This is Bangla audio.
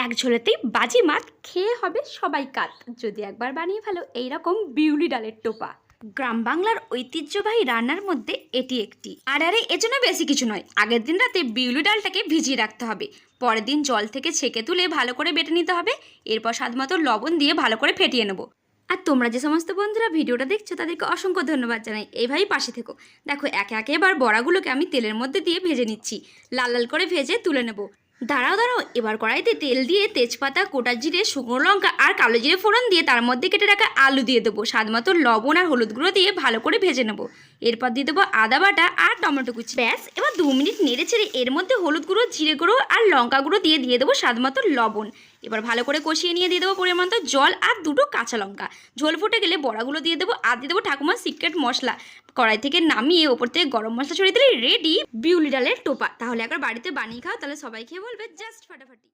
এক ঝোলেতেই বাজিমাত, খেয়ে হবে সবাই কাত। যদি একবার বানিয়ে ফেলো এইরকম বিউলি ডালের টোপা। গ্রাম বাংলার ঐতিহ্যবাহী রান্নার মধ্যে এটি একটি। আর এজন্য বেশি কিছু নয়, আগের দিন রাতে বিউলি ডালটাকে ভিজিয়ে রাখতে হবে। পরের দিন জল থেকে ছেঁকে তুলে ভালো করে বেটে নিতে হবে। এরপর স্বাদমতো লবণ দিয়ে ভালো করে ফেটিয়ে নেবো। আর তোমরা যে সমস্ত বন্ধুরা ভিডিওটা দেখছো তাদেরকে অসংখ্য ধন্যবাদ জানাই। এইভাবেই পাশে থেকো। দেখো একে একে এবার বড়াগুলোকে আমি তেলের মধ্যে দিয়ে ভেজে নিচ্ছি। লাল লাল করে ভেজে তুলে নেবো। দাঁড়াও, এবার কড়াইতে তেল দিয়ে তেজপাতা, গোটা জিরে, শুকনো লঙ্কা আর কালো জিরে ফোড়ন দিয়ে তার মধ্যে কেটে রাখা আলু দিয়ে দেবো। স্বাদমতো লবণ আর হলুদ গুঁড়ো দিয়ে ভালো করে ভেজে নেবো। এরপর দিয়ে দেবো আদা বাটা আর টমেটো কুচি। ব্যাস, এবার 2 মিনিট নেড়ে ছেড়ে এর মধ্যে হলুদ গুঁড়ো, জিরে গুঁড়ো আর লঙ্কা গুঁড়ো দিয়ে দেবো স্বাদমতো লবণ। এবার ভালো করে কষিয়ে নিয়ে দিয়ে দেবো পরিমাণ মতো জল আর 2টো কাঁচা লঙ্কা। ঝোল ফুটে গেলে বড়াগুলো দিয়ে দেবো আর দিয়ে দেবো ঠাকুমার সিক্রেট মশলা। কড়াই থেকে নামিয়ে ওপর থেকে গরম মশলা ছড়িয়ে দিলে রেডি বিউলি ডালের টোপা। তাহলে একবার বাড়িতে বানিয়ে খাও, তাহলে সবাই খেয়ে বলবে জাস্ট ফাটাফাটি।